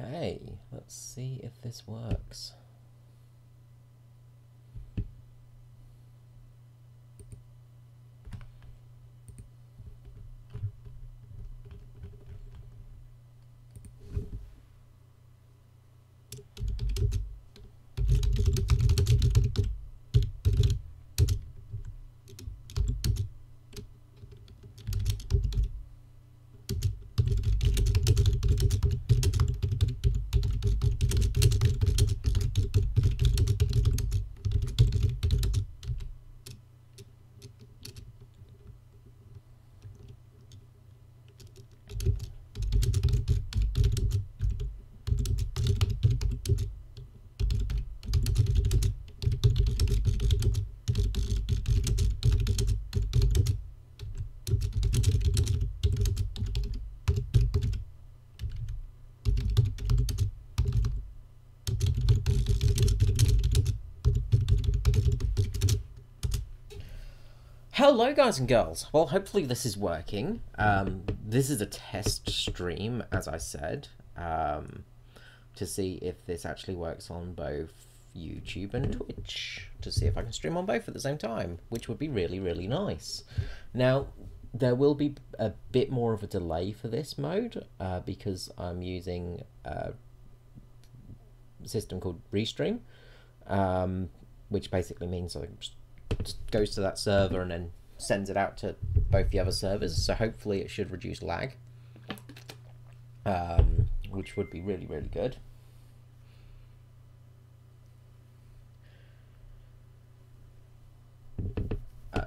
Okay, let's see if this works. Hello guys and girls, well hopefully this is working. This is a test stream, as I said, to see if this actually works on both YouTube and Twitch, to see if I can stream on both at the same time, which would be really nice. Now, there will be a bit more of a delay for this mode, because I'm using a system called Restream, which basically means I just goes to that server and then sends it out to both the other servers, so hopefully it should reduce lag, which would be really good.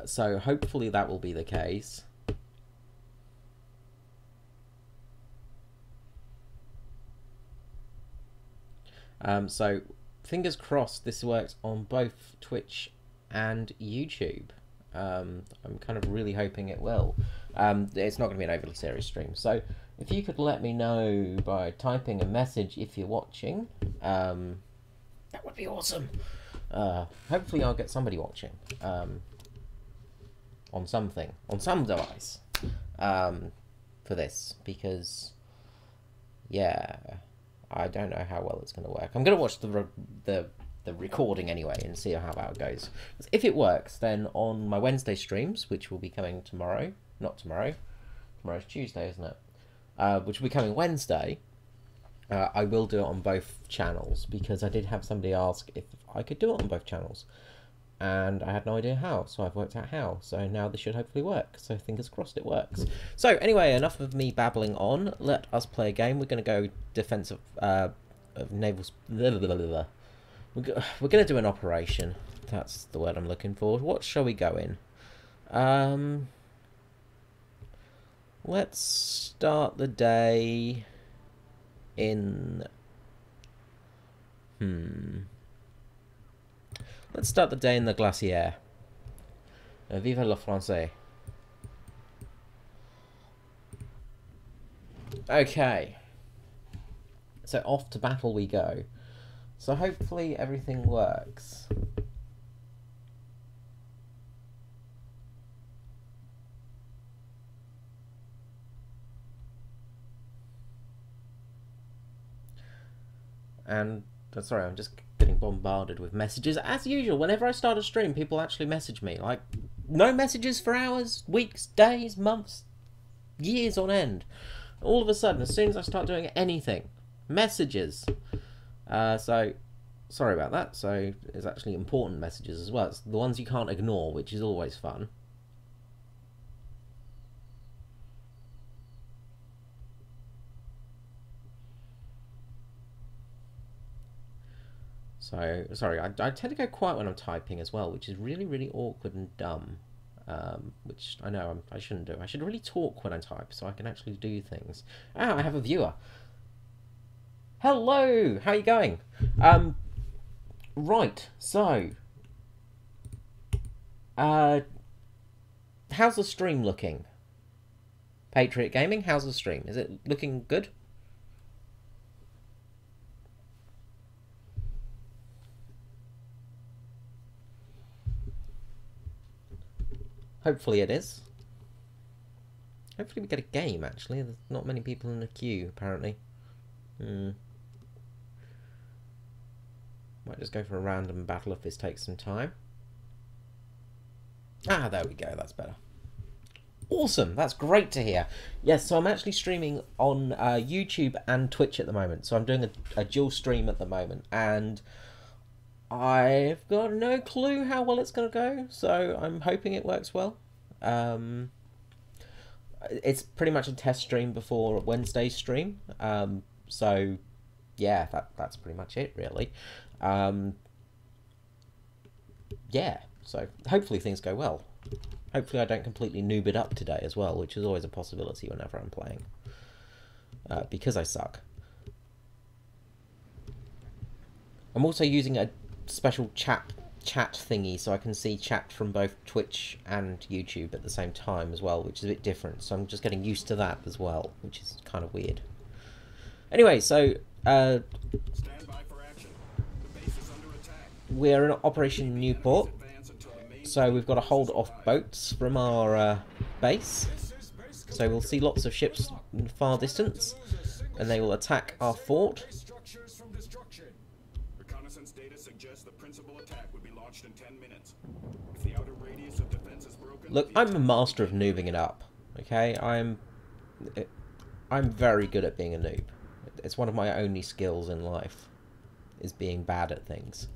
So hopefully that will be the case. So fingers crossed this works on both Twitch and YouTube. I'm kind of really hoping it will. It's not going to be an overly serious stream, so if you could let me know by typing a message if you're watching, that would be awesome. Hopefully I'll get somebody watching on some device for this, because yeah, I don't know how well it's going to work. I'm going to watch the recording anyway and see how that goes. If it works, then on my Wednesday streams, which will be coming tomorrow, not tomorrow, tomorrow's Tuesday, isn't it? Which will be coming Wednesday, I will do it on both channels, because I did have somebody ask if I could do it on both channels, and I had no idea how, so I've worked out how. So now this should hopefully work, so fingers crossed it works. So anyway, enough of me babbling on, let us play a game. We're going to go defensive of naval... We're going to do an operation. That's the word I'm looking for. What shall we go in? Let's start the day in... Let's start the day in the glacier. Vive le français. Okay. So off to battle we go. So hopefully everything works. And sorry, I'm just getting bombarded with messages as usual. Whenever I start a stream, people actually message me. Like, no messages for hours, weeks, days, months, years on end. All of a sudden, as soon as I start doing anything, messages. So sorry about that. So it's actually important messages as well. It's the ones you can't ignore, which is always fun. So sorry, I tend to go quiet when I'm typing as well, which is really awkward and dumb. Which I know I shouldn't do. I should really talk when I type so I can actually do things. Ah, I have a viewer. Hello, how are you going? Right, so how's the stream looking? Patriot Gaming, how's the stream? Is it looking good? Hopefully it is. Hopefully we get a game, actually. There's not many people in the queue, apparently. Might just go for a random battle if this takes some time. Ah, there we go. That's better. Awesome. That's great to hear. Yes, so I'm actually streaming on YouTube and Twitch at the moment. So I'm doing a dual stream at the moment. And I've got no clue how well it's going to go. So I'm hoping it works well. It's pretty much a test stream before Wednesday's stream. So, yeah, that's pretty much it, really. Yeah, so hopefully things go well. Hopefully I don't completely noob it up today as well, which is always a possibility whenever I'm playing. Because I suck. I'm also using a special chat thingy so I can see chat from both Twitch and YouTube at the same time as well, which is a bit different. So I'm just getting used to that as well, which is kind of weird. Anyway, so stand by for action. The base is under attack. We're in Operation Newport, so we've got to hold off boats from our base. So we'll see lots of ships in far distance, and they will attack our fort. Reconnaissance data suggests the principal attack would be launched in 10 minutes. If the outer radius of defense is broken, look, I'm a master of noobing it up. Okay, I'm very good at being a noob. It's one of my only skills in life, is being bad at things.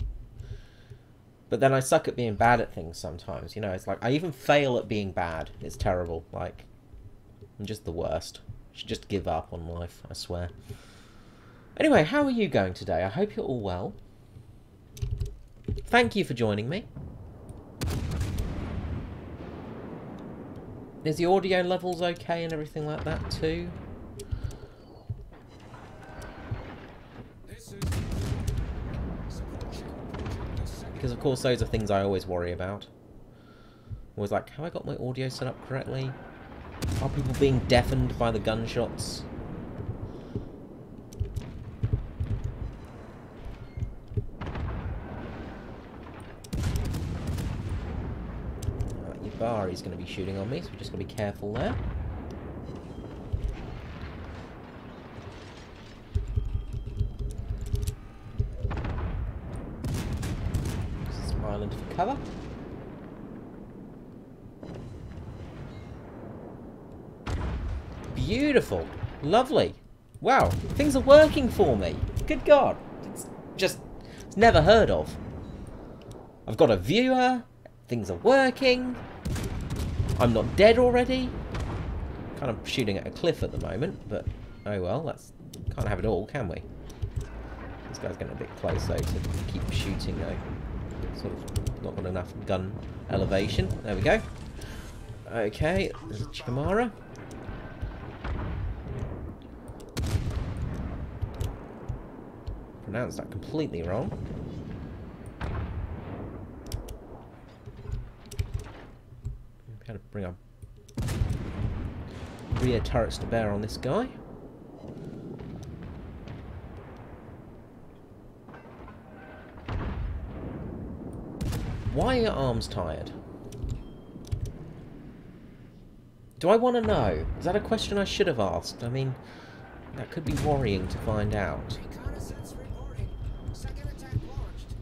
But then I suck at being bad at things sometimes, you know, it's like, I even fail at being bad. It's terrible, like, I'm just the worst. I should just give up on life, I swear. Anyway, how are you going today? I hope you're all well. Thank you for joining me. Is the audio levels okay and everything like that too? Because of course those are things I always worry about. Always like, have I got my audio set up correctly? Are people being deafened by the gunshots? Yubari's going to be shooting on me, so we just got to be careful there. Island for cover. Beautiful. Lovely. Wow. Things are working for me. Good God. It's never heard of. I've got a viewer. Things are working. I'm not dead already. Kind of shooting at a cliff at the moment, but oh well. Can't have it all, can we? This guy's getting a bit close though to keep shooting though. Sort of not got enough gun elevation. There we go. Okay, there's a Chikimara. Pronounced that completely wrong. We've got to bring our rear turrets to bear on this guy. Why are your arms tired? Do I want to know? Is that a question I should have asked? I mean, that could be worrying to find out. Reconnaissance reporting. Second attack launched.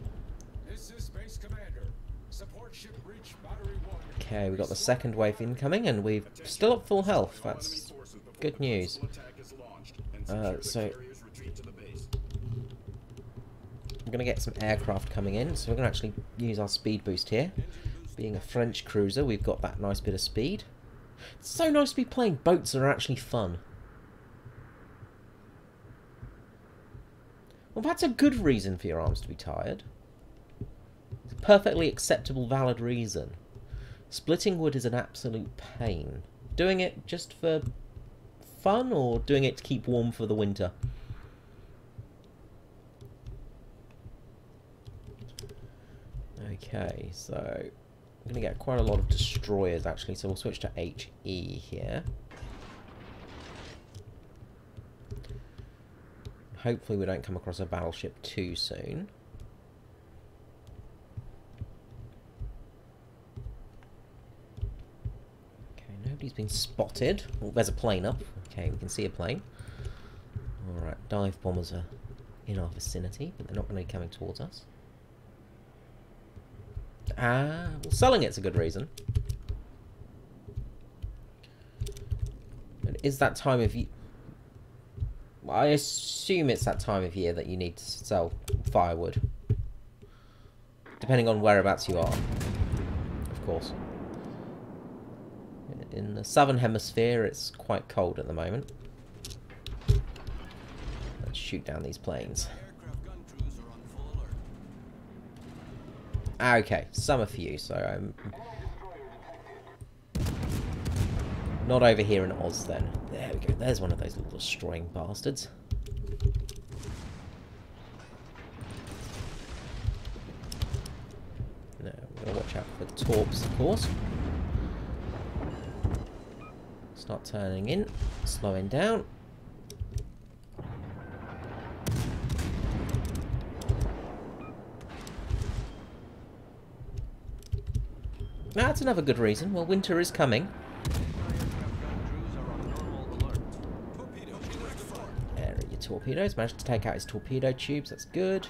This is Base Commander. Support ship reach battery 1. Okay, we got the second wave incoming, and we've still at full health. That's good news. So I'm going to get some aircraft coming in, so we're going to actually use our speed boost here. Being a French cruiser, we've got that nice bit of speed. It's so nice to be playing boats that are actually fun. Well, that's a good reason for your arms to be tired. It's a perfectly acceptable, valid reason. Splitting wood is an absolute pain. Doing it just for fun, or doing it to keep warm for the winter? Okay, so I'm going to get quite a lot of destroyers actually, so we'll switch to HE here. Hopefully we don't come across a battleship too soon. Okay, nobody's been spotted. Oh, there's a plane up. Okay, we can see a plane. Alright, dive bombers are in our vicinity, but they're not going to be coming towards us. Well, selling it's a good reason. And is that time of year... I assume it's that time of year that you need to sell firewood. Depending on whereabouts you are, of course. In the southern hemisphere, it's quite cold at the moment. Let's shoot down these planes. Okay, summer for you, so I'm not over here in Oz then. There we go, there's one of those little destroying bastards. Now, we're going to watch out for torps, of course. Start turning in, slowing down. That's another good reason. Well, winter is coming. There are your torpedoes. Managed to take out his torpedo tubes. That's good.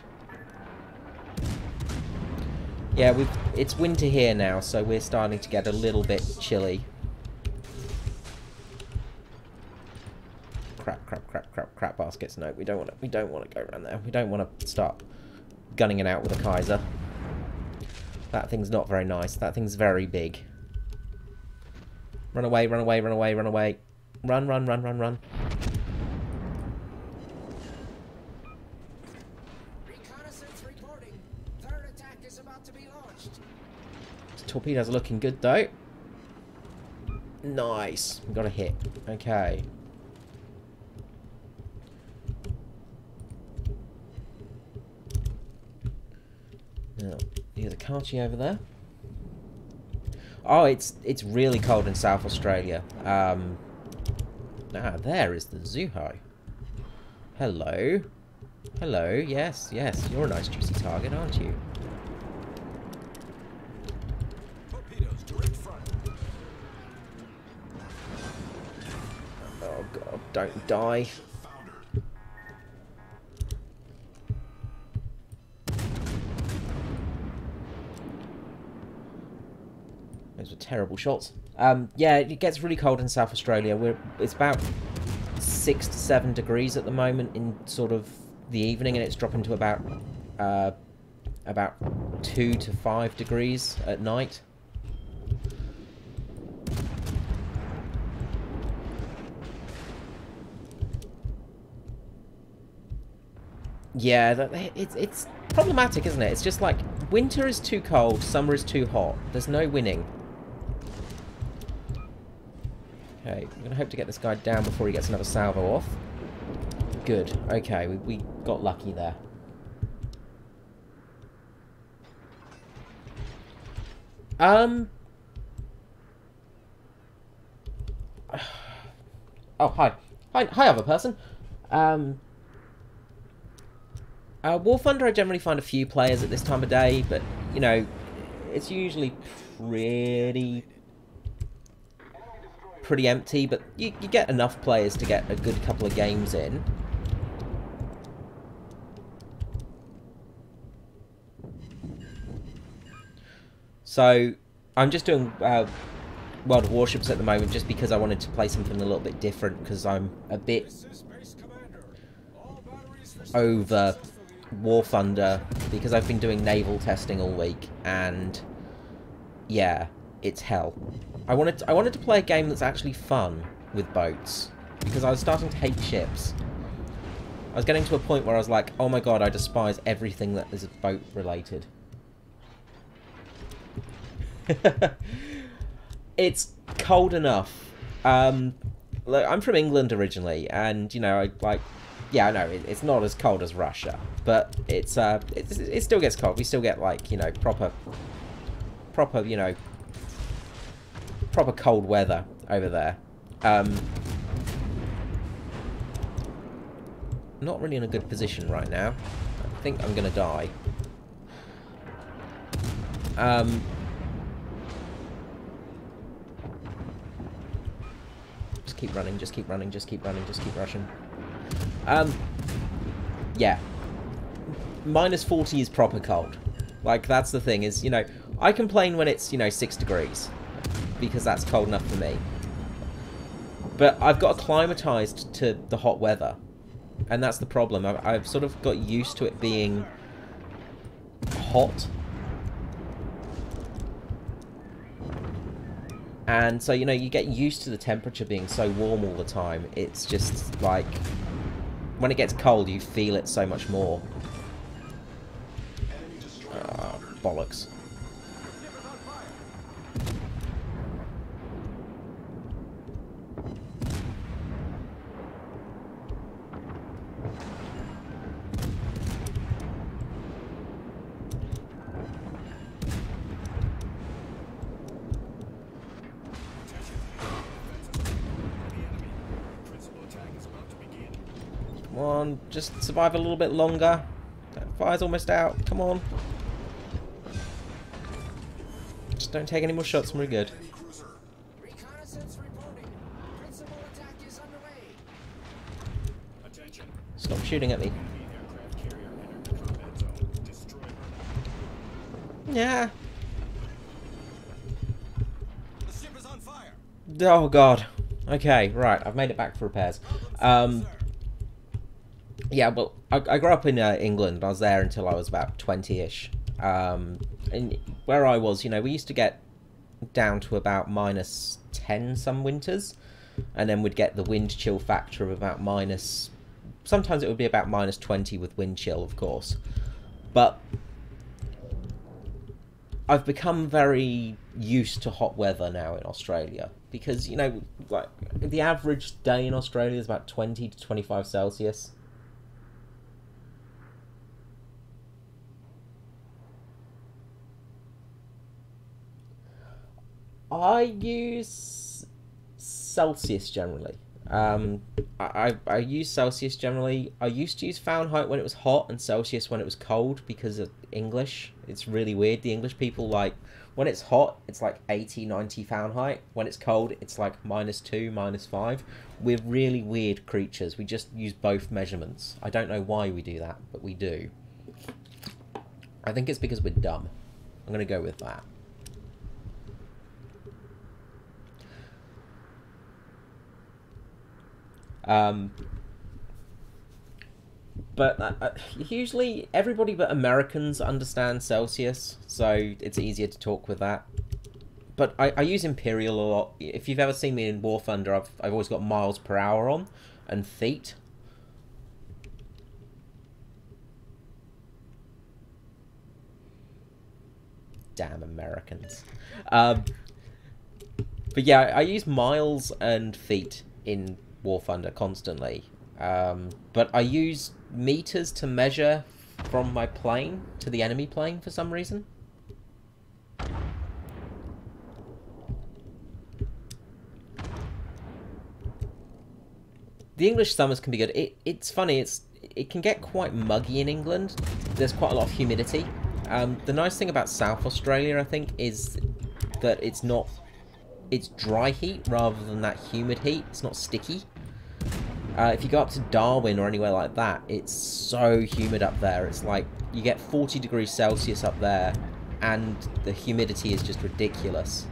Yeah, it's winter here now, so we're starting to get a little bit chilly. Crap baskets. No, we don't want to go around there. We don't want to start gunning it out with a Kaiser. That thing's not very nice. That thing's very big. Run away, run away, run away, run away. Run, run, run, run, run. Reconnaissance reporting. Third attack is about to be launched. These torpedoes are looking good, though. Nice. We got a hit. Okay. Now, here's a Kachi over there. Oh, it's really cold in South Australia. There is the Zuhai. Hello. Hello, yes, yes. You're a nice juicy target, aren't you? Torpedoes, direct front. Oh god, don't die. Those were terrible shots. Yeah, it gets really cold in South Australia. It's about 6 to 7 degrees at the moment in sort of the evening, and it's dropping to about 2 to 5 degrees at night. Yeah, it's problematic, isn't it? It's just like winter is too cold, summer is too hot. There's no winning. Okay, we're going to hope to get this guy down before he gets another salvo off. Good. Okay, we got lucky there. Oh, hi. Hi, other person. War Thunder, I generally find a few players at this time of day, but, you know, it's usually pretty empty, but you get enough players to get a good couple of games in. So, I'm just doing World of Warships at the moment just because I wanted to play something a little bit different, because I'm a bit over War Thunder because I've been doing naval testing all week, and yeah, it's hell. I wanted to play a game that's actually fun with boats, because I was starting to hate ships. I was getting to a point where I was like, oh my god, I despise everything that is boat related. It's cold enough. Look, I'm from England originally, and you know, yeah, I know it's not as cold as Russia, but it still gets cold. We still get, like, you know, proper, you know, proper cold weather over there. Not really in a good position right now. I think I'm gonna die. Just keep running, just keep running, just keep running, just keep rushing. Yeah. -40 is proper cold. Like, that's the thing, is, you know, I complain when it's, you know, 6 degrees, because that's cold enough for me. But I've got acclimatized to the hot weather, and that's the problem. I've sort of got used to it being hot. And so, you know, you get used to the temperature being so warm all the time. It's just like, when it gets cold, you feel it so much more. Bollocks. Come on, just survive a little bit longer. That fire's almost out. Come on. Just don't take any more shots and we're good. Reconnaissance reporting. Principal attack is underway. Attention. Stop shooting at me. Enemy aircraft carrier entered the combat zone. Destroy her. Yeah. The ship is on fire. Oh god. Okay, right. I've made it back for repairs. Yeah, well, I grew up in England. I was there until I was about 20-ish. And where I was, you know, we used to get down to about -10 some winters, and then we'd get the wind chill factor of about minus... Sometimes it would be about -20 with wind chill, of course. But I've become very used to hot weather now in Australia, because, you know, like, the average day in Australia is about 20 to 25 Celsius. I use Celsius generally. I use Celsius generally. I used to use Fahrenheit when it was hot and Celsius when it was cold because of English. It's really weird. The English people, like, when it's hot, it's like 80, 90 Fahrenheit. When it's cold, it's like -2, -5. We're really weird creatures. We just use both measurements. I don't know why we do that, but we do. I think it's because we're dumb. I'm going to go with that. But usually everybody but Americans understand Celsius, so it's easier to talk with that. But I use Imperial a lot. If you've ever seen me in War Thunder, I've always got miles per hour on, and feet. Damn Americans. But yeah, I use miles and feet in War Thunder constantly. But I use meters to measure from my plane to the enemy plane for some reason. The English summers can be good. It's funny, it can get quite muggy in England. There's quite a lot of humidity. The nice thing about South Australia, I think, is that it's dry heat rather than that humid heat. It's not sticky. If you go up to Darwin or anywhere like that, it's so humid up there. It's like you get 40 degrees Celsius up there, and the humidity is just ridiculous.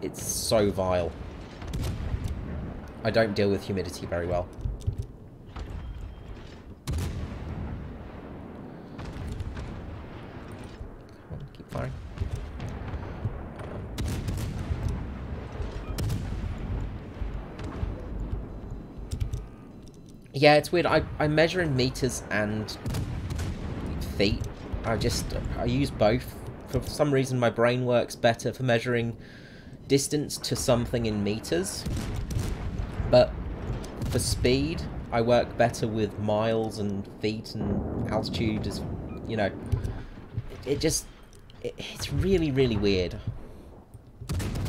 It's so vile. I don't deal with humidity very well. Come on, keep firing. Yeah, it's weird. I measure in meters and feet. I use both. For some reason, my brain works better for measuring distance to something in meters. But for speed, I work better with miles and feet and altitude. As you know, it's really, really weird.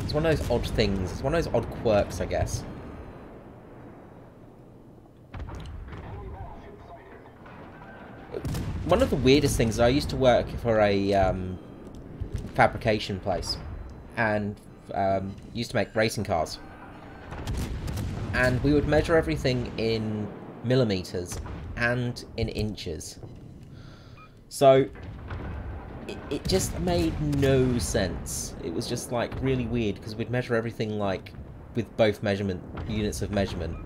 It's one of those odd things. It's one of those odd quirks, I guess. One of the weirdest things is I used to work for a fabrication place, and used to make racing cars, and we would measure everything in millimeters and in inches. So it just made no sense. It was just like really weird because we'd measure everything like with both measurement units of measurement.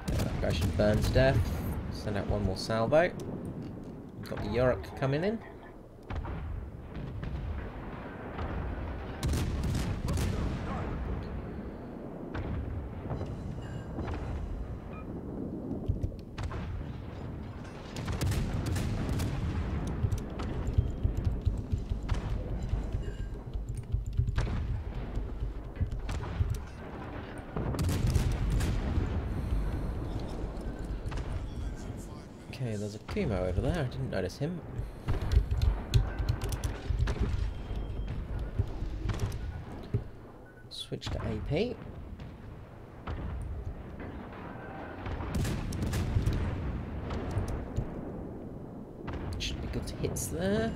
That guy should burn to death. Send out one more salvo. Got the Yorick coming in. Okay, there's a Kumo over there. I didn't notice him. Switch to AP. Should be good to hits there.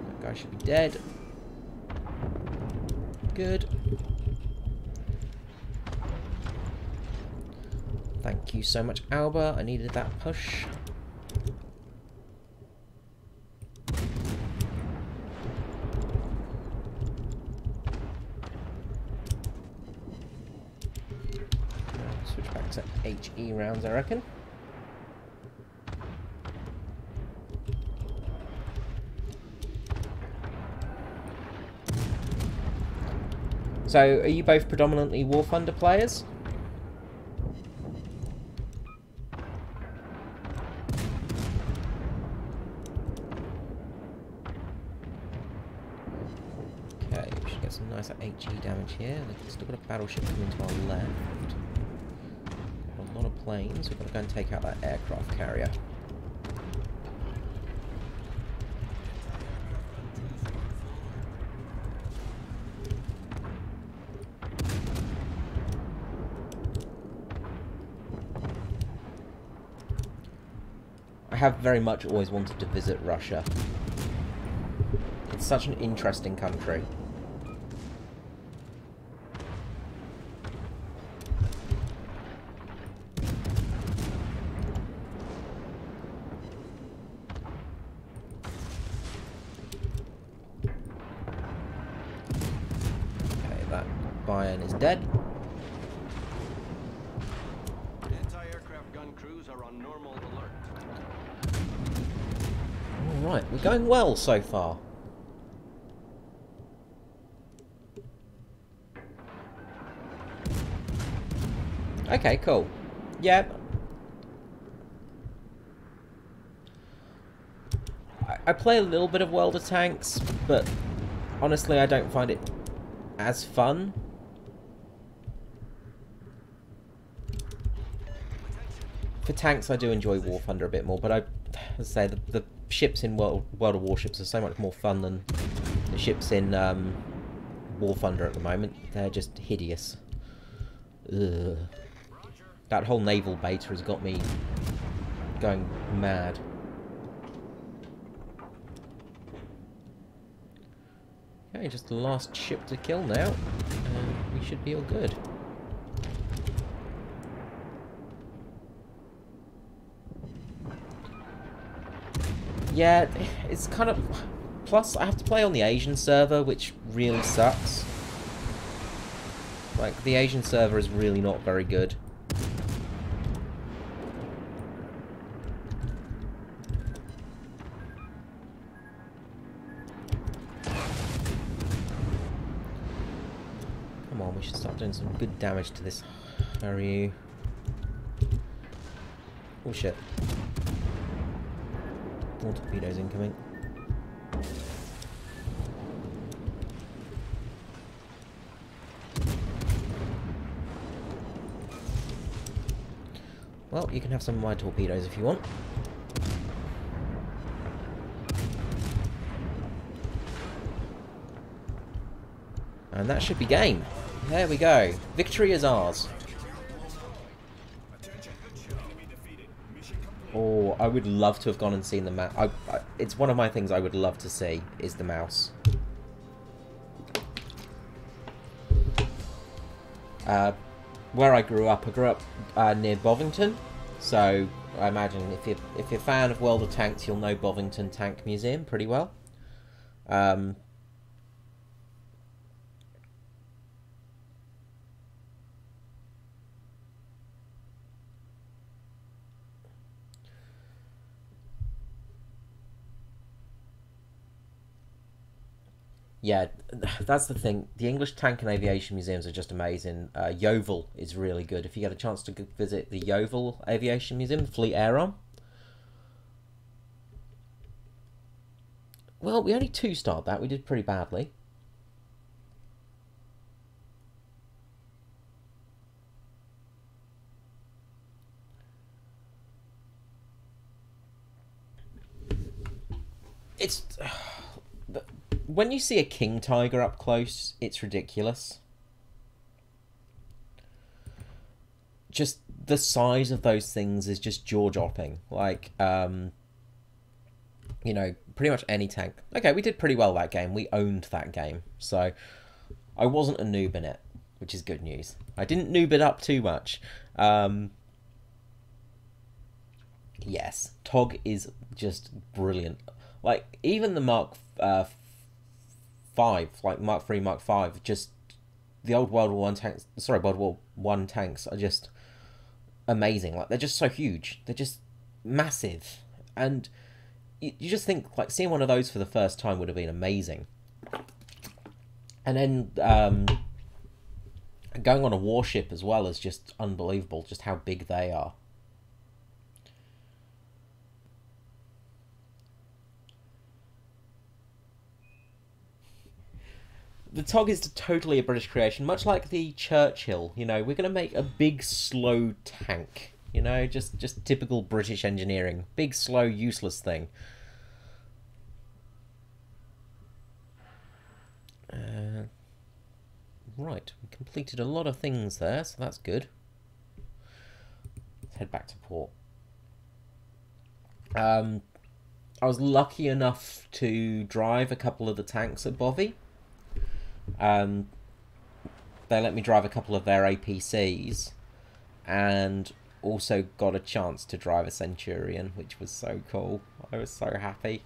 That guy should be dead. Good. Thank you so much, Alba. I needed that push. Switch back to HE rounds, I reckon. So, are you both predominantly War Thunder players? Okay, we should get some nice HE damage here. We've still got a battleship coming to our left. Got a lot of planes. We've got to go and take out that aircraft carrier. I have very much always wanted to visit Russia. It's such an interesting country. Okay, that Bayern is dead. Anti-aircraft gun crews are on normal alert. Alright, we're going well so far. Okay, cool. Yeah. I play a little bit of World of Tanks, but honestly I don't find it as fun. For tanks I do enjoy War Thunder a bit more, but as I say, the ships in World of Warships are so much more fun than the ships in War Thunder at the moment. They're just hideous. Ugh. That whole naval beta has got me going mad. Okay, just the last ship to kill now, and we should be all good. Yeah, it's kind of... Plus, I have to play on the Asian server, which really sucks. Like, the Asian server is really not very good. Come on, we should start doing some good damage to this. Are you? Oh shit. More torpedoes incoming. Well, you can have some of my torpedoes if you want. And that should be game. There we go. Victory is ours. Oh, I would love to have gone and seen the mouse. It's one of my things I would love to see, is the mouse. Where I grew up near Bovington. So, I imagine if you're a fan of World of Tanks, you'll know Bovington Tank Museum pretty well. Yeah, that's the thing. The English Tank and Aviation Museums are just amazing. Yeovil is really good. If you get a chance to visit the Yeovil Aviation Museum, Fleet Air Arm. Well, we only 2-starred that. We did pretty badly. It's... When you see a king tiger up close, it's ridiculous. Just the size of those things is just jaw-dropping. Like, you know, pretty much any tank. Okay, we did pretty well that game. We owned that game. So, I wasn't a noob in it, which is good news. I didn't noob it up too much. Yes, TOG is just brilliant. Like, even the Mark 5, like Mark 3, Mark 5, just the old World War One tanks are just amazing. Like, they're just so huge. They're just massive. And you just think, like, seeing one of those for the first time would have been amazing. And then going on a warship as well is just unbelievable, just how big they are. The TOG is totally a British creation, much like the Churchill. You know, we're going to make a big, slow tank. You know, just typical British engineering. Big, slow, useless thing. Right, we completed a lot of things there, so that's good. Let's head back to port. I was lucky enough to drive a couple of the tanks at Bovey. They let me drive a couple of their APCs, and also got a chance to drive a Centurion, which was so cool. I was so happy.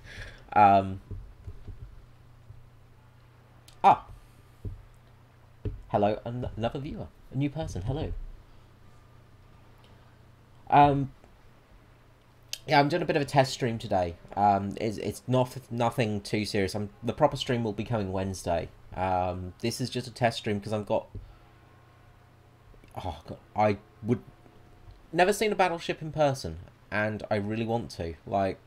Hello, another viewer, a new person. Hello. Yeah, I'm doing a bit of a test stream today. It's nothing too serious. The proper stream will be coming Wednesday. This is just a test stream because I've got... Oh, God, I would... Never seen a battleship in person, and I really want to. Like,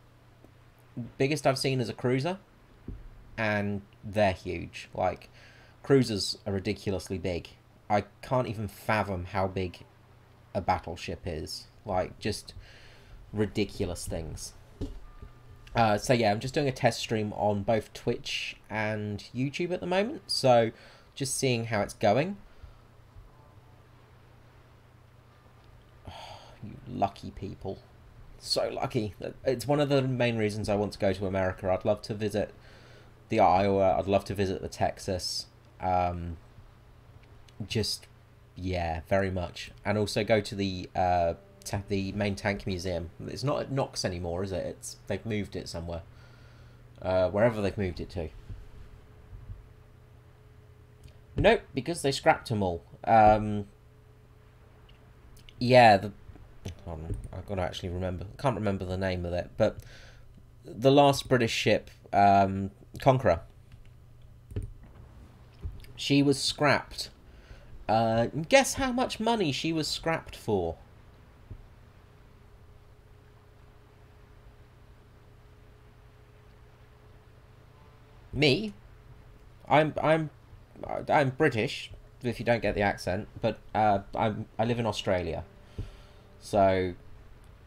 biggest I've seen is a cruiser, and they're huge. Like, cruisers are ridiculously big. I can't even fathom how big a battleship is. Like, just ridiculous things. So yeah, I'm just doing a test stream on both Twitch and YouTube at the moment, so just seeing how it's going. Oh, you lucky people. So lucky. It's one of the main reasons I want to go to America. I'd love to visit the Iowa, I'd love to visit the Texas. Just, yeah, very much. And also go to the main tank museum. It's not at Knox anymore, is it? They've moved it somewhere. Wherever they've moved it to. Nope, because they scrapped them all. Yeah, I've got to actually remember. I can't remember the name of it, but the last British ship, Conqueror, she was scrapped. Guess how much money she was scrapped for? Me? I'm British, if you don't get the accent, but I live in Australia. So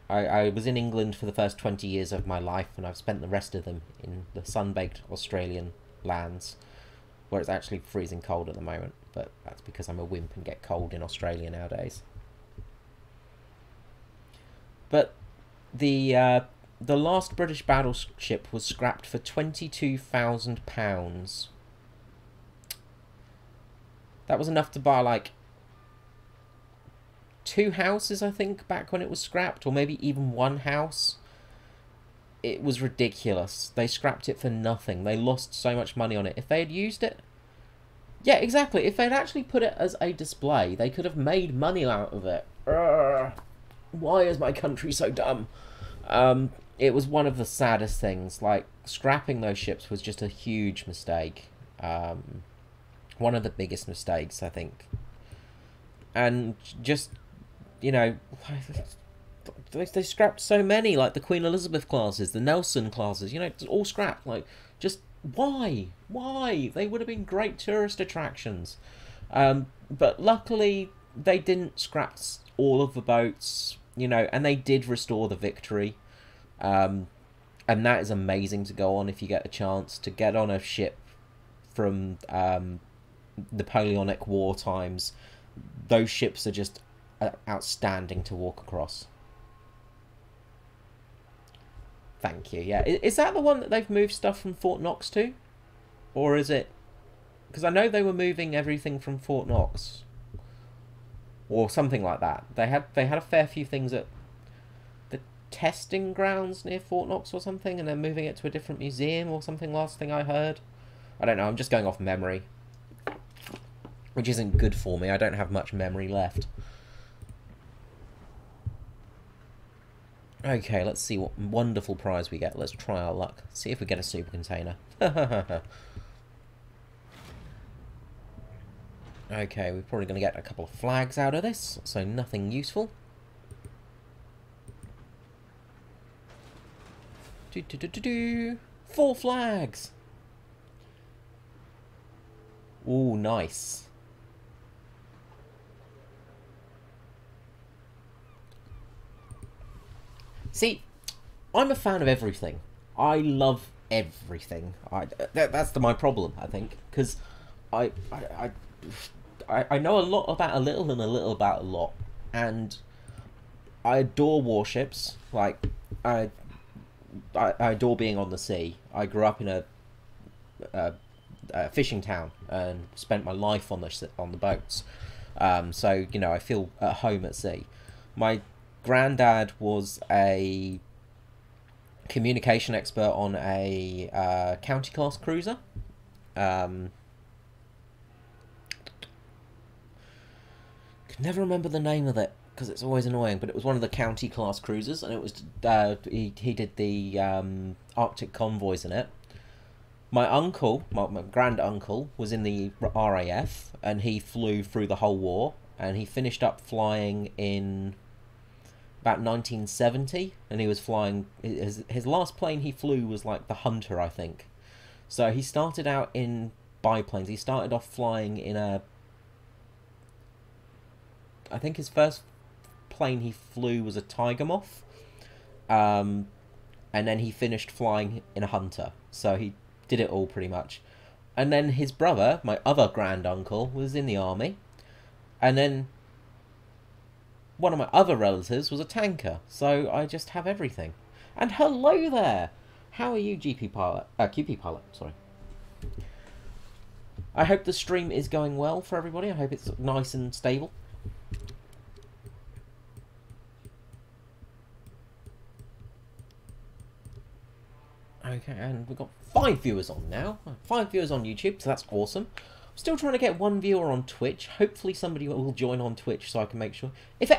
I was in England for the first 20 years of my life, and I've spent the rest of them in the sun-baked Australian lands. where it's actually freezing cold at the moment, but that's because I'm a wimp and get cold in Australia nowadays. But the last British battleship was scrapped for £22,000. That was enough to buy like 2 houses, I think, back when it was scrapped, or maybe even 1 house. It was ridiculous. They scrapped it for nothing. They lost so much money on it. If they had used it... Yeah, exactly. If they'd actually put it as a display, they could have made money out of it. Why is my country so dumb? It was one of the saddest things. Like, scrapping those ships was just a huge mistake. One of the biggest mistakes, I think. And just, you know, they scrapped so many, like the Queen Elizabeth classes, the Nelson classes, you know, all scrapped. Like, just why? Why? They would have been great tourist attractions. But luckily, they didn't scrap all of the boats, you know, and they did restore the Victory. And that is amazing to go on if you get a chance to get on a ship from Napoleonic War times. Those ships are just outstanding to walk across. Thank you. Yeah, is that the one that they've moved stuff from Fort Knox to? Or is it... Because I know they were moving everything from Fort Knox. Or something like that. They had a fair few things at the testing grounds near Fort Knox or something, and they're moving it to a different museum or something, last thing I heard. I don't know, I'm just going off memory. Which isn't good for me. I don't have much memory left. Okay, let's see what wonderful prize we get. Let's try our luck. See if we get a super container. Okay, we're probably going to get a couple of flags out of this, so nothing useful. 4 flags! Ooh, nice. See, I'm a fan of everything. I love everything. That's my problem, I think, because I know a lot about a little and a little about a lot, and I adore warships. Like, I adore being on the sea. I grew up in a fishing town and spent my life on the boats. So, you know, I feel at home at sea. My granddad was a communication expert on a county class cruiser. Could never remember the name of it because it's always annoying, but it was one of the county class cruisers, and it was he did the Arctic convoys in it. My uncle, my grand uncle, was in the RAF, and he flew through the whole war, and he finished up flying in about 1970, and he was flying, his last plane he flew was like the Hunter, I think. So he started out in biplanes. He started off flying in a, I think his first plane he flew was a Tiger Moth, and then he finished flying in a Hunter. So he did it all pretty much. And then his brother, my other grand uncle, was in the army, and then one of my other relatives was a tanker, so I just have everything. And hello there! How are you, QP Pilot, sorry. I hope the stream is going well for everybody. I hope it's nice and stable. Okay, and we've got 5 viewers on now. 5 viewers on YouTube, so that's awesome. Still trying to get 1 viewer on Twitch. Hopefully somebody will join on Twitch so I can make sure. If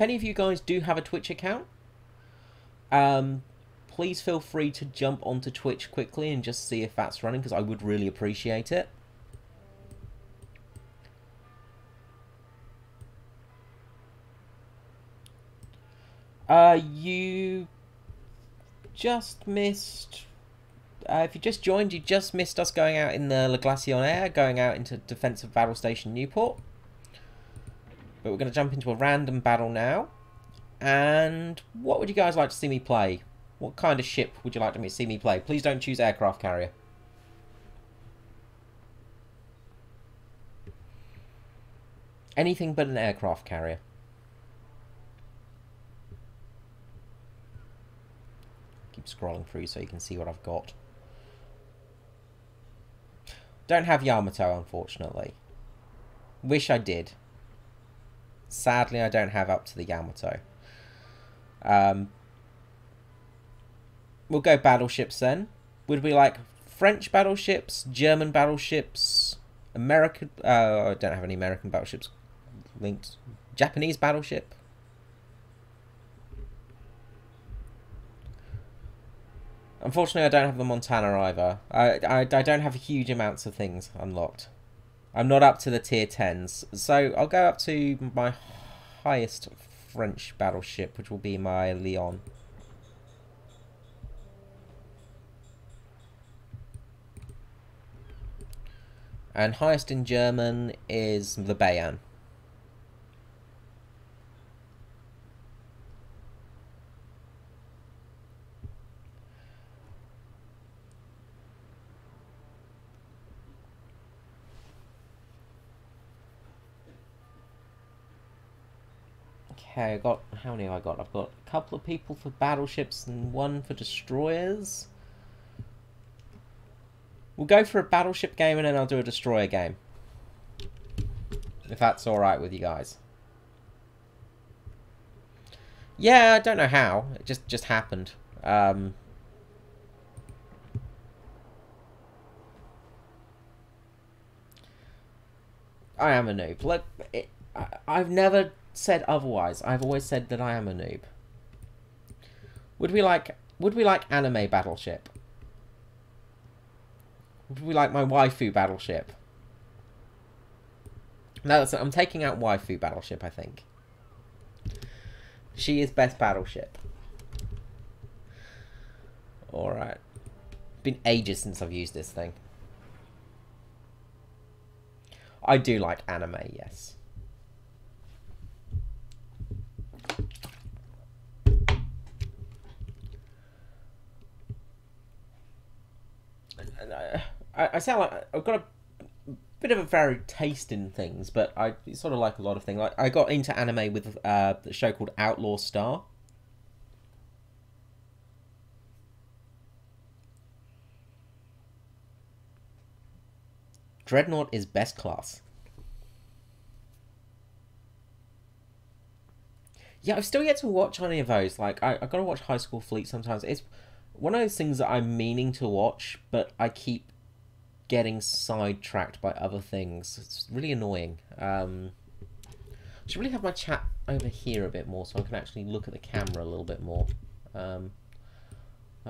any of you guys do have a Twitch account, please feel free to jump onto Twitch quickly and just see if that's running, because I would really appreciate it. You just missed... if you just joined, you just missed us going out in the Le Glacier Air, going out into Defensive Battle Station Newport. But we're going to jump into a random battle now. And what would you guys like to see me play? What kind of ship would you like to see me play? Please don't choose aircraft carrier. Anything but an aircraft carrier. Keep scrolling through so you can see what I've got. Don't have Yamato, unfortunately. Wish I did. Sadly, I don't have up to the Yamato. We'll go battleships then. Would we like French battleships, German battleships, American... I don't have any American battleships linked. Japanese battleship? Unfortunately, I don't have the Montana either. I don't have huge amounts of things unlocked. I'm not up to the tier 10s. So I'll go up to my highest French battleship, which will be my Lyon. And highest in German is the Bayern. Okay, I got... How many have I got? I've got a couple of people for battleships and one for destroyers. We'll go for a battleship game and then I'll do a destroyer game. If that's alright with you guys. Yeah, I don't know how. It just happened. I am a noob. Look, I've never said otherwise. I've always said that I am a noob. Would we like anime battleship? Would we like my waifu battleship? No, I'm taking out waifu battleship, I think. She is best battleship. Alright. Been ages since I've used this thing. I do like anime, yes. I sound like I've got a bit of a varied taste in things, but I sort of like a lot of things. Like I got into anime with the show called Outlaw Star. Dreadnought is best class. Yeah, I've still yet to watch any of those. Like I gotta watch High School Fleet sometimes. It's one of those things that I'm meaning to watch, but I keep getting sidetracked by other things. It's really annoying. I should really have my chat over here a bit more so I can actually look at the camera a little bit more. That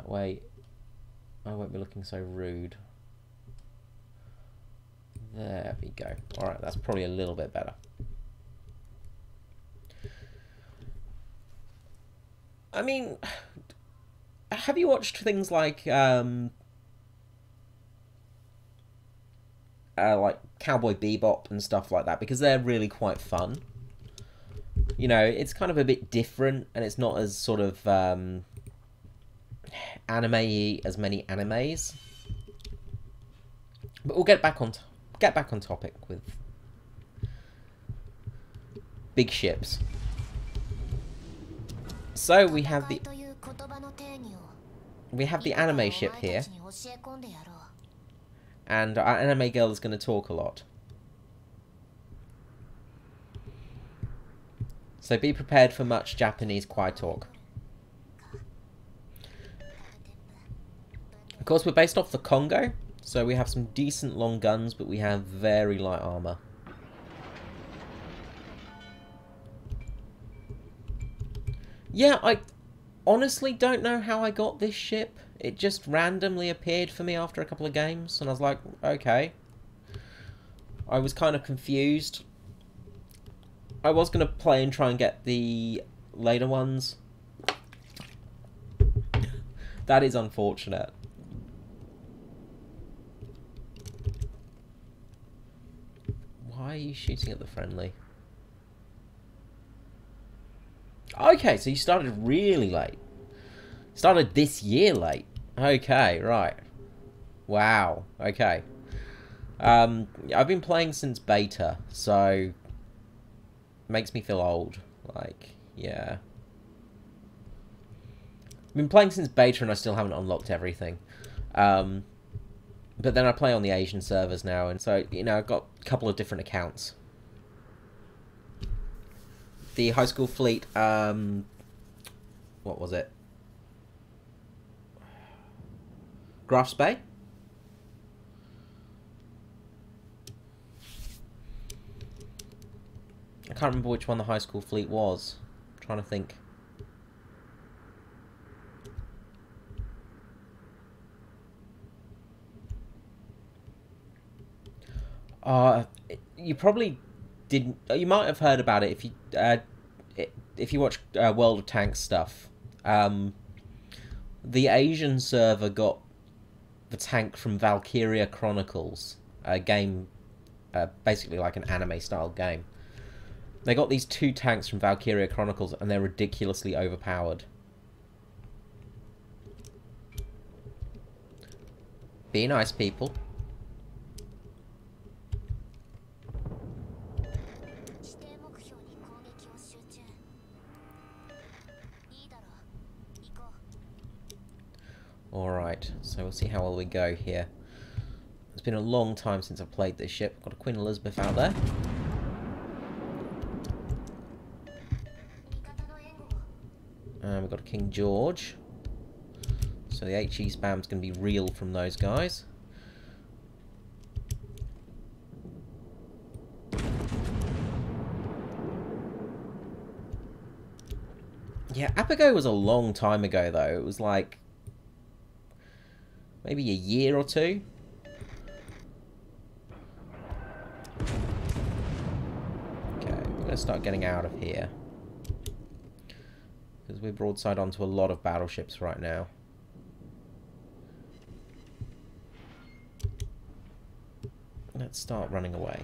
way I won't be looking so rude. There we go. Alright, that's probably a little bit better. I mean, have you watched things like Cowboy Bebop and stuff like that? Because they're really quite fun. You know, it's kind of a bit different, and it's not as sort of anime-y as many animes. But we'll get back on topic with big ships. So we have the anime ship here. And our anime girl is going to talk a lot. So be prepared for much Japanese quiet talk. Of course, we're based off the Congo, so we have some decent long guns, but we have very light armor. Yeah, I honestly don't know how I got this ship. It just randomly appeared for me after a couple of games, and I was like, okay. I was kind of confused. I was going to play and try and get the later ones. That is unfortunate. Why are you shooting at the friendly? Okay, so you started really late. Started this year late. Okay, right. Wow. Okay. I've been playing since beta, so makes me feel old. Like, yeah. I've been playing since beta and I still haven't unlocked everything. But then I play on the Asian servers now, and so, you know, I've got a couple of different accounts. The high school fleet, what was it? Graphs Bay? I can't remember which one the high school fleet was. I'm trying to think. You probably didn't. You might have heard about it if you watch World of Tanks stuff. The Asian server got the tank from Valkyria Chronicles, a game, basically like an anime style game. They got these 2 tanks from Valkyria Chronicles, and they're ridiculously overpowered. Be nice, people. Alright, so we'll see how well we go here. It's been a long time since I've played this ship. Got a Queen Elizabeth out there. And we've got a King George. So the HE spam's going to be real from those guys. Yeah, Apigo was a long time ago, though. It was like maybe a year or 2. Okay, we're going to start getting out of here. Because we're broadside onto a lot of battleships right now. Let's start running away.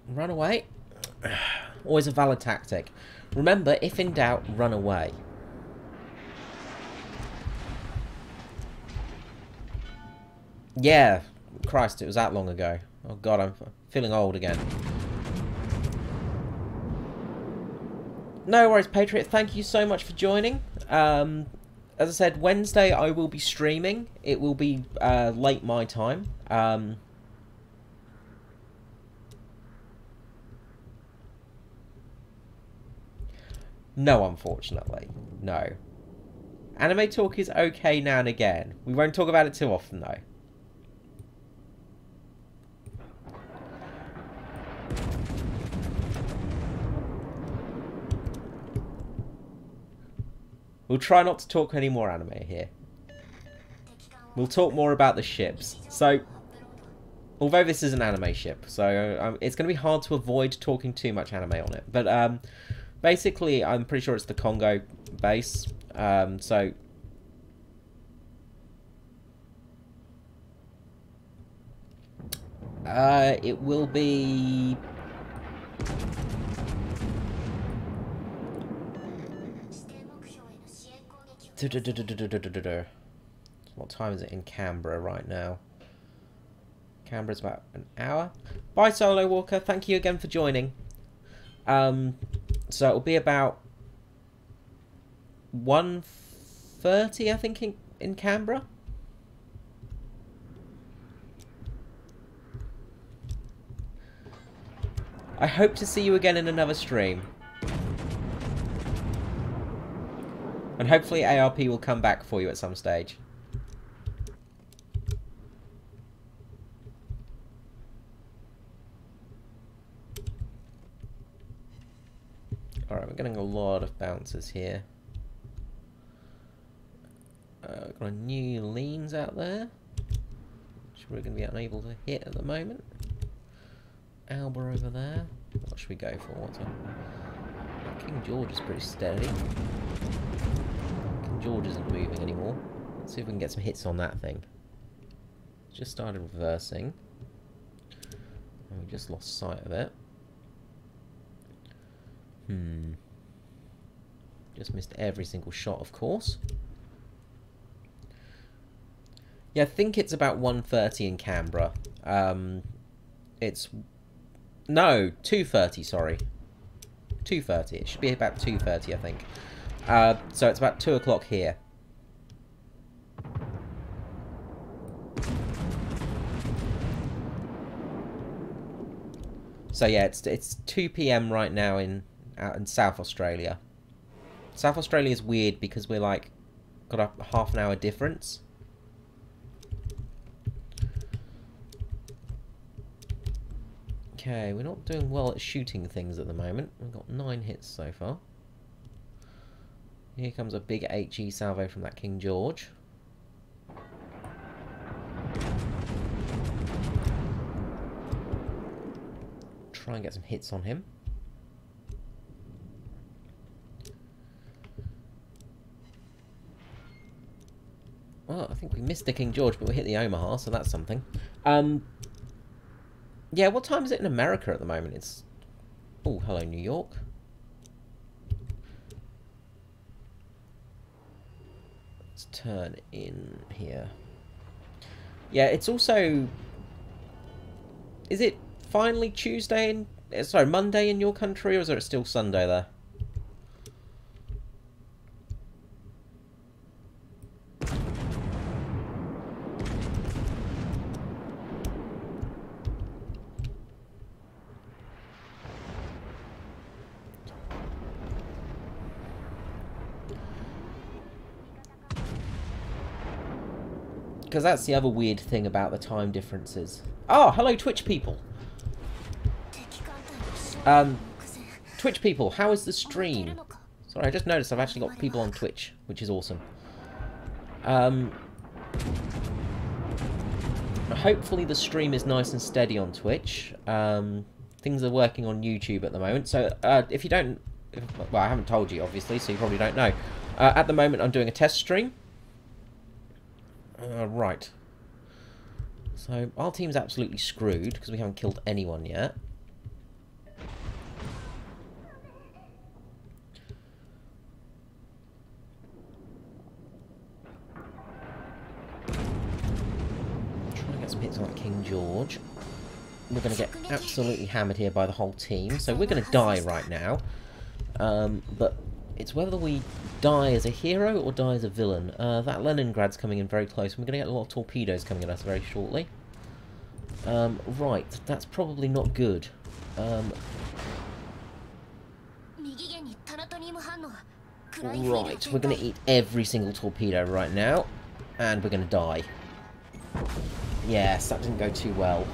Run away. Always a valid tactic. Remember, if in doubt, run away. Yeah, Christ, it was that long ago. Oh god, I'm feeling old again. No worries, Patriot. Thank you so much for joining. As I said, Wednesday I will be streaming. It will be late my time. No, unfortunately. No. Anime talk is okay now and again. We won't talk about it too often, though. We'll try not to talk any more anime here. We'll talk more about the ships. So, although this is an anime ship, so it's going to be hard to avoid talking too much anime on it. But basically, I'm pretty sure it's the Congo base. So it will be... What time is it in Canberra right now? Canberra's about an hour. Bye, Solo Walker. Thank you again for joining. So it'll be about 1:30, I think, in Canberra. I hope to see you again in another stream. And hopefully ARP will come back for you at some stage. Alright, we're getting a lot of bouncers here. We've got a new leans out there, which we're going to be unable to hit at the moment. Alba over there. What should we go for? What's up? King George is pretty steady. King George isn't moving anymore. Let's see if we can get some hits on that thing. Just started reversing. And we just lost sight of it. Just missed every single shot, of course. Yeah, I think it's about 1:30 in Canberra. It's... No, 2:30, sorry. 2:30. It should be about 2:30, I think. So it's about 2 o'clock here. So yeah, it's 2 p.m. right now out in South Australia. South Australia is weird because we're like got a half an hour difference. Okay, we're not doing well at shooting things at the moment. We've got 9 hits so far. Here comes a big HE salvo from that King George. Try and get some hits on him. Well, I think we missed the King George, but we hit the Omaha, so that's something. Yeah, what time is it in America at the moment? It's... Oh, hello, New York. Let's turn in here. Yeah, it's also... Is it finally Tuesday in... Sorry, Monday in your country, or is it still Sunday there? Because that's the other weird thing about the time differences. Oh, hello Twitch people. Twitch people, how is the stream? Sorry, I just noticed I've actually got people on Twitch, which is awesome. Hopefully the stream is nice and steady on Twitch. Things are working on YouTube at the moment, so if you don't... well, I haven't told you, obviously, so you probably don't know. At the moment, I'm doing a test stream. Right. So, our team's absolutely screwed, because we haven't killed anyone yet. Try and get some hits on King George. We're going to get absolutely hammered here by the whole team, so we're going to die right now. But it's whether we die as a hero or die as a villain. That Leningrad's coming in very close. We're going to get a lot of torpedoes coming at us very shortly. Right, that's probably not good. Right, we're going to eat every single torpedo right now. And we're going to die. Yes, that didn't go too well.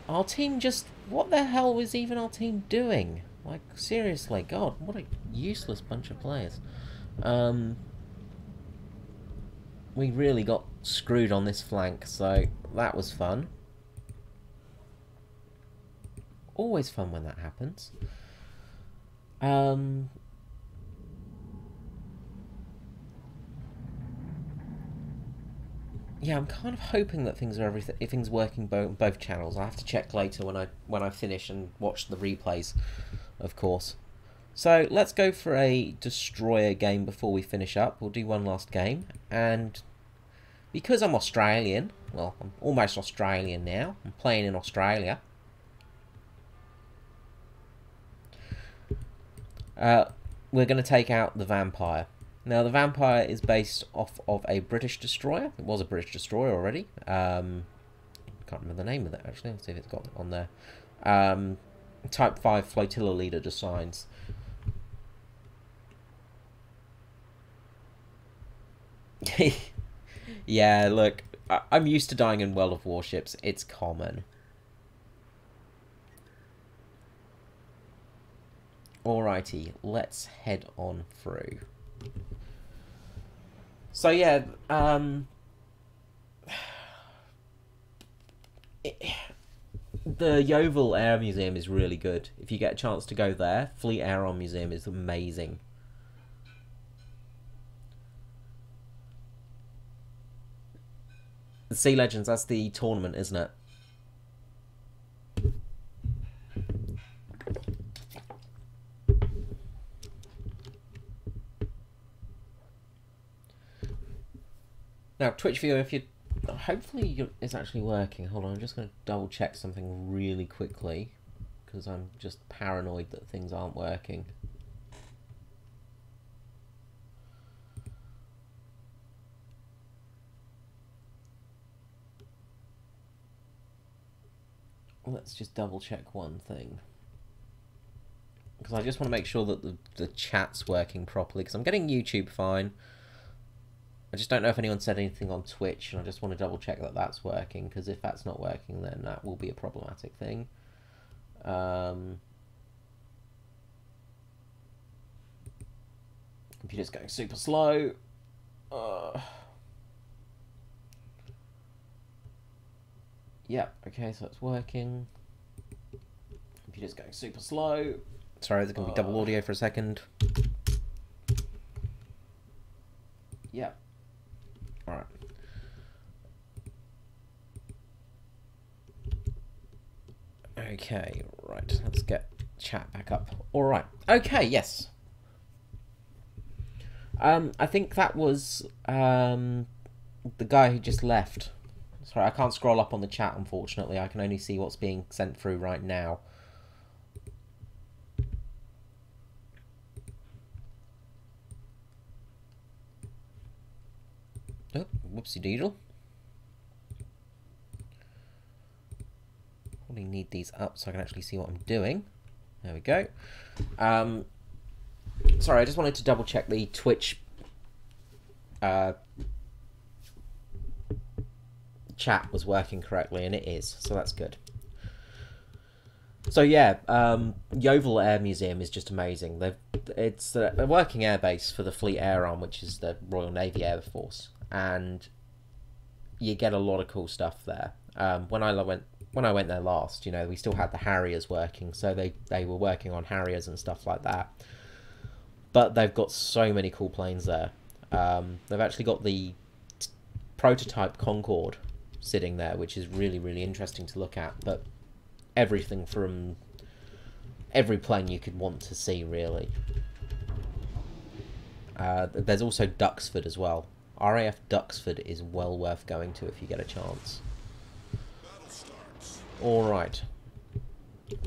Our team just... What the hell was even our team doing? Like, seriously, God, what a useless bunch of players. We really got screwed on this flank, so that was fun. Always fun when that happens. Yeah, I'm kind of hoping that everything's working both channels. I have to check later when I finish and watch the replays, of course. So let's go for a destroyer game before we finish up. We'll do one last game, and because I'm Australian, well, I'm almost Australian now. I'm playing in Australia. We're going to take out the Vampire. Now, the Vampire is based off of a British destroyer. It was a British destroyer already. Can't remember the name of it, actually. Let's see if it's got it on there. Type 5 Flotilla Leader designs. Yeah, look. I'm used to dying in World of Warships. It's common. Alrighty, let's head on through. So yeah, the Yeovil Air Museum is really good. If you get a chance to go there, Fleet Air Arm Museum is amazing. The Sea Legends, that's the tournament, isn't it? Now, Twitch viewer, if you hopefully it's actually working. Hold on, I'm just going to double check something really quickly because I'm just paranoid that things aren't working. Let's just double check one thing. Because I just want to make sure that the chat's working properly, because I'm getting YouTube fine. I just don't know if anyone said anything on Twitch, and I just want to double check that that's working, because if that's not working, then that will be a problematic thing. Computer's going super slow. Yeah, okay, so it's working. Computer's going super slow. Sorry, there's going to be double audio for a second. Yeah. Alright. Okay, right, let's get chat back up. Alright, okay, yes. I think that was the guy who just left. Sorry, I can't scroll up on the chat, unfortunately. I can only see what's being sent through right now. Oh, whoopsie doodle. Probably need these up so I can actually see what I'm doing. There we go. Sorry, I just wanted to double check the Twitch chat was working correctly, and it is, so that's good. So yeah, Yeovil Air Museum is just amazing. It's a working airbase for the Fleet Air Arm, which is the Royal Navy Air Force, and you get a lot of cool stuff there. When I went there last, you know, we still had the Harriers working, so they were working on Harriers and stuff like that. But they've got so many cool planes there. They've actually got the prototype Concorde sitting there, which is really, really interesting to look at. But everything from every plane you could want to see, really. There's also Duxford as well. RAF Duxford is well worth going to if you get a chance. Alright.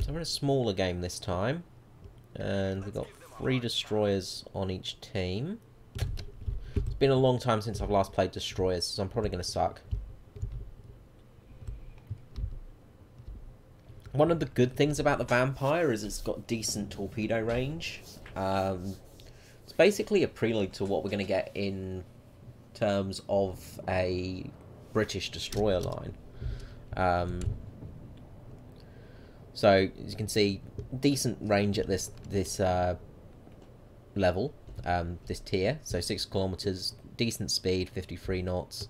So we're in a smaller game this time. And we've got 3 destroyers on each team. It's been a long time since I've last played destroyers, so I'm probably going to suck. One of the good things about the Vampire is it's got decent torpedo range. It's basically a prelude to what we're going to get in terms of a British destroyer line. So as you can see, decent range at this level, this tier. So 6 kilometers, decent speed, 53 knots.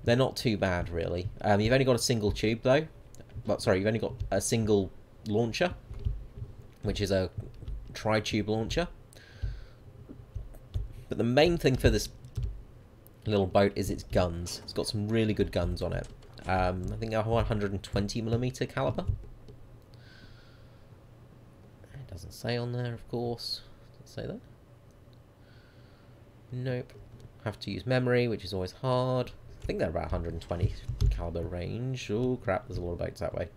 They're not too bad, really. You've only got a single tube though. Well, sorry, you've only got a single launcher, which is a tri-tube launcher. But the main thing for this little boat is its guns. It's got some really good guns on it. I think a 120mm caliber. It doesn't say on there, of course. Does it say that? Nope. Have to use memory, which is always hard. I think they're about 120 caliber range. Oh crap, there's a lot of boats that way.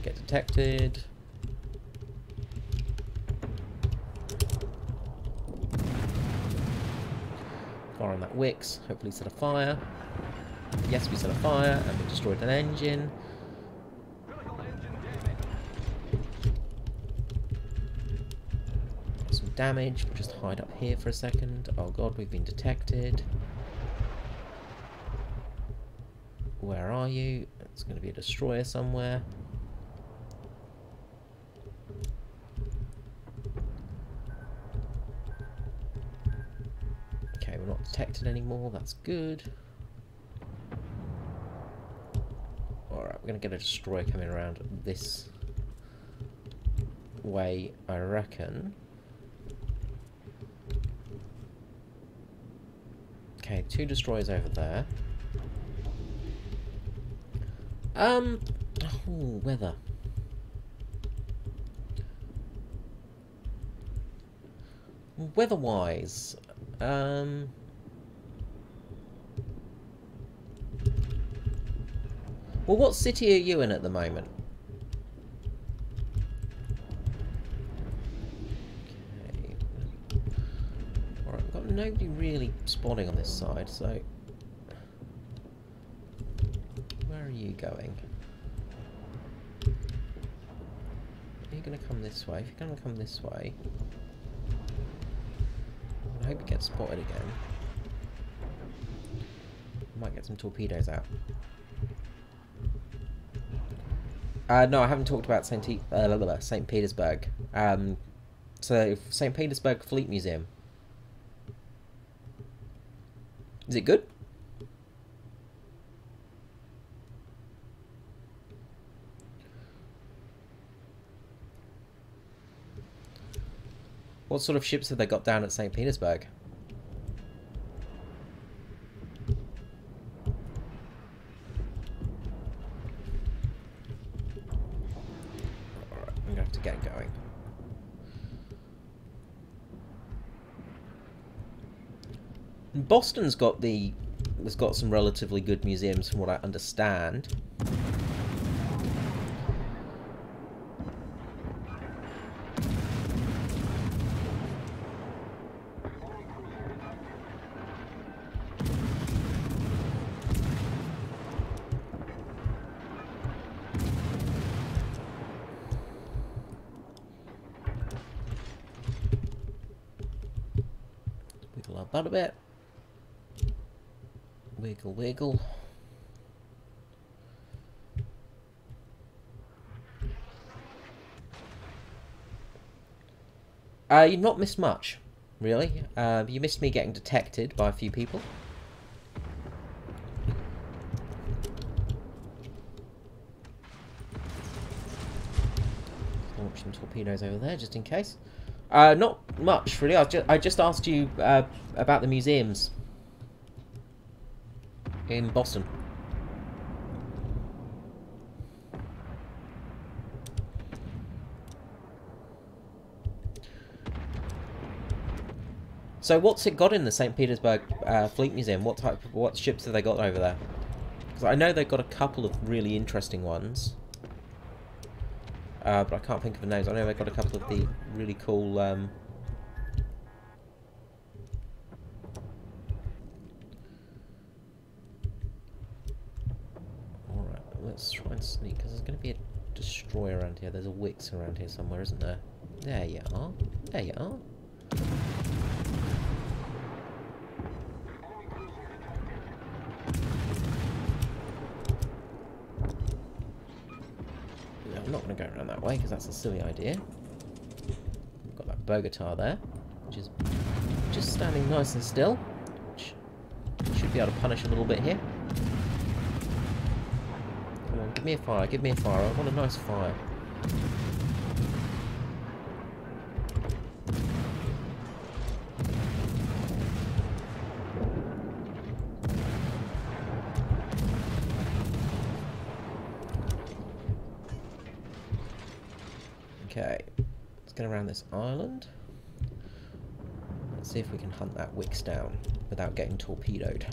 Get detected. Fire on that Wix. Hopefully set a fire. Yes, we set a fire and we destroyed an engine. Some damage. We'll just hide up here for a second. Oh god, we've been detected. Where are you? It's going to be a destroyer somewhere. Okay, we're not detected anymore. That's good. Alright, we're going to get a destroyer coming around this way, I reckon. Okay, 2 destroyers over there. Oh, weather. Weather-wise, well, what city are you in at the moment? Okay. Alright, I've got nobody really spawning on this side, so... Where are you going? Are you going to come this way? If you're going to come this way... I hope you get spotted again. Might get some torpedoes out. No, I haven't talked about St. Petersburg. So, St. Petersburg Fleet Museum. Is it good? What sort of ships have they got down at St. Petersburg? Alright, I'm gonna have to get going. Boston's got has got some relatively good museums from what I understand. Wiggle our butt a bit. Wiggle, wiggle. You've not missed much, really. You missed me getting detected by a few people. Launch some torpedoes over there, just in case. Not much, really. I just asked you about the museums in Boston. So what's it got in the St. Petersburg Fleet Museum? What ships have they got over there? Because I know they've got a couple of really interesting ones. But I can't think of the names. I know they've got a couple of the really cool... Alright, let's try and sneak, because there's going to be a destroyer around here. There's a Wix around here somewhere, isn't there? There you are. There you are. I'm not going to go around that way because that's a silly idea. We've got that Bogota there, which is just standing nice and still. Which should be able to punish a little bit here. Come on, give me a fire, give me a fire. I want a nice fire. Okay, let's get around this island. Let's see if we can hunt that Wix down without getting torpedoed.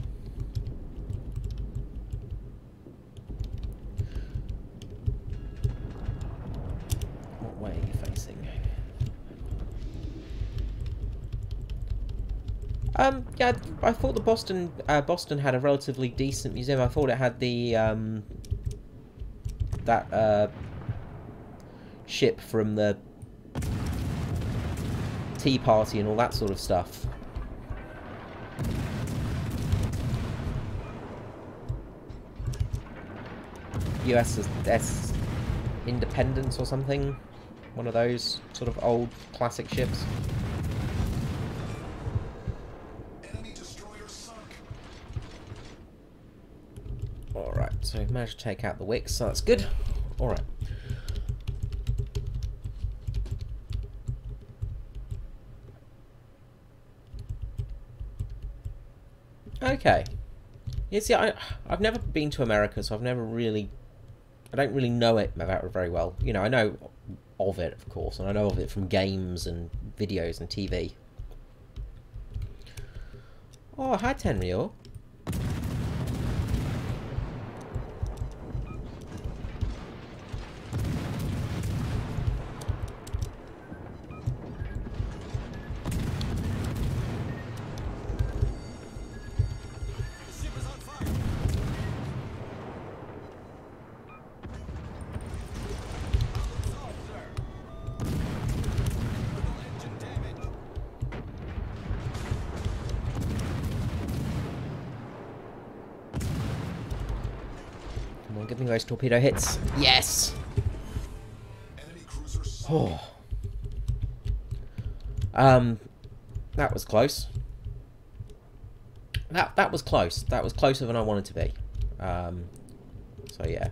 What way are you facing? Yeah, I thought the Boston had a relatively decent museum. I thought it had the that ship from the Tea Party and all that sort of stuff. USS Independence or something. One of those sort of old classic ships. Enemy destroyer sunk. Alright, so we've managed to take out the Wix, so that's good. Alright. Okay. Yeah, see, I've never been to America, so I don't really know it about it very well. You know, I know of it, of course, and I know of it from games and videos and TV. Oh, hi Tenryu. The ship is on fire. Problem solved, sir. Critical engine damage. Come on, give me those torpedo hits. Yes! Enemy cruiser Oh. That was close. That was close. That was closer than I wanted to be. So yeah.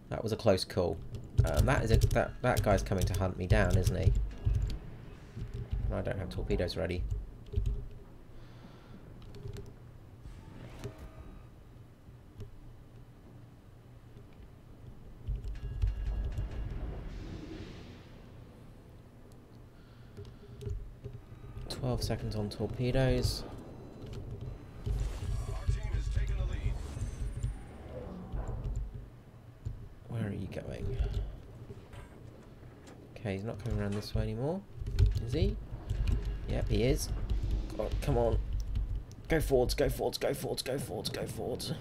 That was a close call. That is it. That guy's coming to hunt me down, isn't he? I don't have torpedoes ready. Seconds on torpedoes. Our team has taken the lead. Where are you going? Okay, he's not coming around this way anymore. Is he? Yep, he is. Oh, come on. Go forwards, go forwards, go forwards, go forwards, go forwards.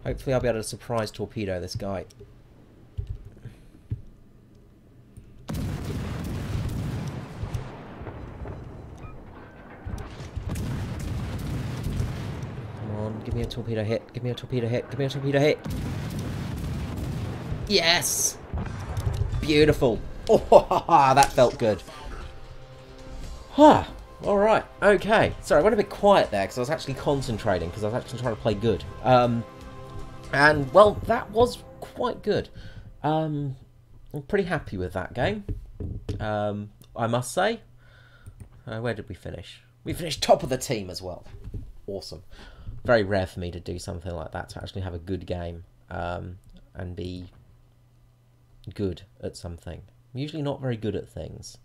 Hopefully I'll be able to surprise torpedo this guy. Give me a torpedo hit. Give me a torpedo hit. Give me a torpedo hit. Yes! Beautiful. Oh, that felt good. Huh. Alright. Okay. Sorry, I went a bit quiet there because I was actually concentrating because I was actually trying to play good. And, well, that was quite good. I'm pretty happy with that game. I must say. Where did we finish? We finished top of the team as well. Awesome. Very rare for me to do something like that, to actually have a good game and be good at something. I'm usually not very good at things.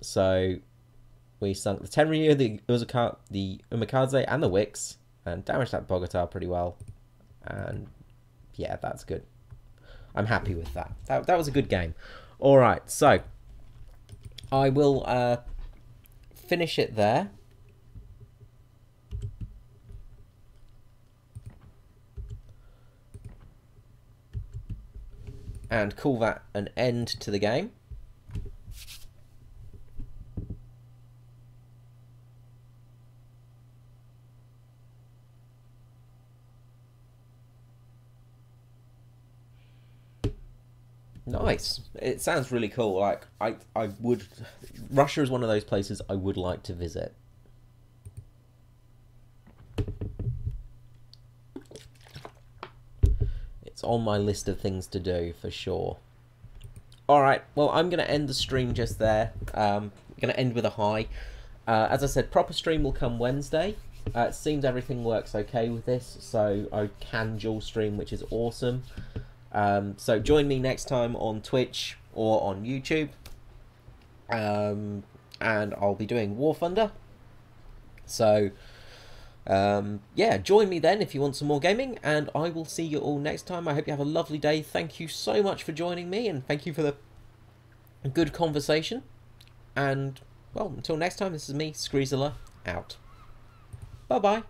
So we sunk the Tenryu, the Umikaze, and the Wicks, and damaged that Bogota pretty well. And yeah, that's good. I'm happy with that. That was a good game. Alright, so I will finish it there. And call that an end to the game. Nice. It sounds really cool. Like I would. Russia is one of those places I would like to visit. It's on my list of things to do for sure. Alright, well, I'm going to end the stream just there. I'm going to end with a high. As I said, proper stream will come Wednesday. It seems everything works okay with this, so I can dual stream, which is awesome. So join me next time on Twitch or on YouTube. And I'll be doing War Thunder. So yeah, join me then if you want some more gaming, and I will see you all next time. I hope you have a lovely day. Thank you so much for joining me, and thank you for the good conversation. And, well, until next time, this is me, Screezilla, out. Bye-bye.